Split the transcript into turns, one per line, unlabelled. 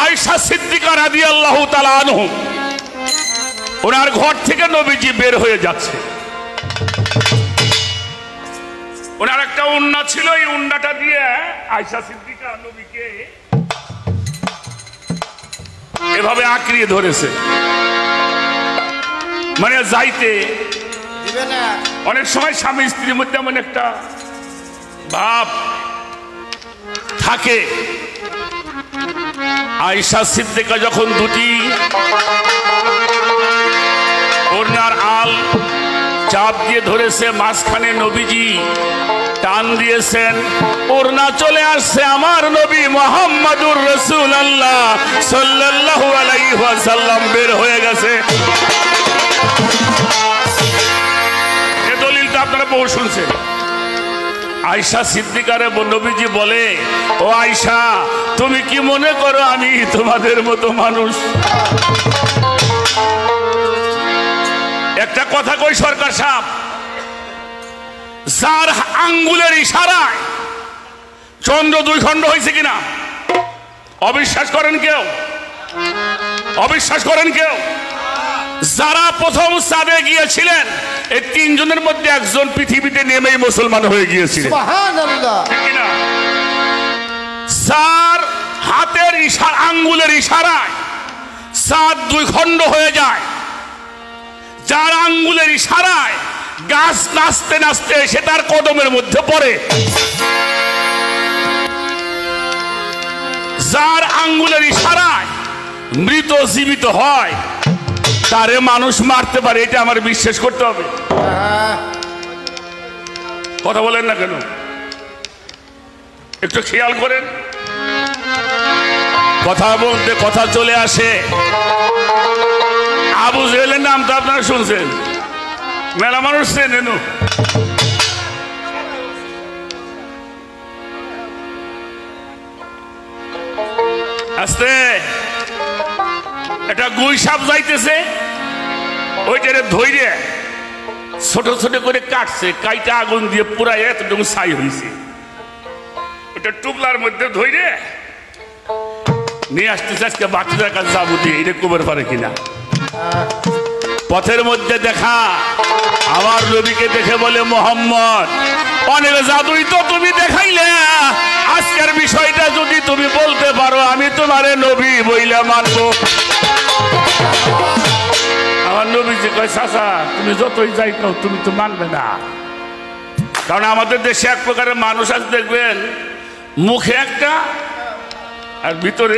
আয়েশা সিদ্দিকা রাদিয়াল্লাহু তাআলা আনহু ওনার ঘর থেকে নবীজি বের হয়ে যাচ্ছে। ওনার একটা উন্না ছিল, এই উন্নাটা দিয়ে আয়েশা সিদ্দিকা নবীকে এভাবে আঁকড়িয়ে ধরেছে, মানে যাইতে অনেক সময় স্বামী স্ত্রীর মধ্যে এমন একটা ভাব থাকে। আয়েশা সিদ্দিকা যখন দুটি ওড়নার আল চাপ দিয়ে ধরেছে, মাঝখানে নবীজি টান দিয়েছেন, ওড়না চলে আসছে আমার নবী মুহাম্মদুর রাসূলুল্লাহ সাল্লাল্লাহু আলাইহি ওয়াসাল্লাম বের হয়ে গেছে। এই দলিলটা আপনারা বহু শুনছেন। আয়েশা সিদ্দিকারে নবীজি বলে, ও আয়েশা, তুমি কি মনে করো আমি তোমাদের মতো মানুষ? একটা কথা কই সরকার সাহেব, যার আঙ্গুলের ইশারায় চন্দ্র দুই খণ্ড হয়েছে কিনা অবিশ্বাস করেন কেউ? অবিশ্বাস করেন কেউ? যারা প্রথম চাঁদে গিয়েছিলেন এই তিনজনের মধ্যে একজন পৃথিবীতে নেমেই মুসলমান হয়ে গিয়েছিলেন। সুবহানাল্লাহ। যার হাতের আঙ্গুলের ইশারায় চাঁদ দুই খণ্ড হয়ে যায়, যার আঙ্গুলের ইশারায় গাছ নাচতে নাচতে এসে তার কদমের মধ্যে পড়ে, যার আঙ্গুলের ইশারায় মৃত জীবিত হয়, তারে মানুষ মারতে পারে, এটা আমার বিশ্বাস করতে হবে। কথা বলেন না কেন? একটু খেয়াল করেন, কথা বলতে কথা চলে আসে। আবু জেহেলের নাম তো আপনারা শুনছেন, মেলা মানুষ চেনেন। আস্তে একটা গুই সাপ যাইতেছে, ওইটারে ধইরে ছোট ছোট করে কাটছে, কাইটা আগুন দিয়ে পুরাই এতটুকু ছাই হয়েছে। ওটা টুকলার মধ্যে ধইরে নিয়ে আসতেছে, আজকে বাচ্চাদের কাছে যাবো দিয়ে, এটা কবর পারে কিনা। পথের মধ্যে দেখা আমার নবীকে দেখে বলে, মোহাম্মদ, অনেক জাদুই তো তুমি দেখাইলে, আজকের বিষয়টা যদি তুমি বলতে পারো আমি তোমারে নবী বইলা মানবো। আমার নবীজি কয়, চাচা তুমি যতই যাই কও তুমি তো মানবে না। কারণ আমাদের দেশে এক প্রকারের মানুষ আছে, দেখবেন মুখে একটা আর ভিতরে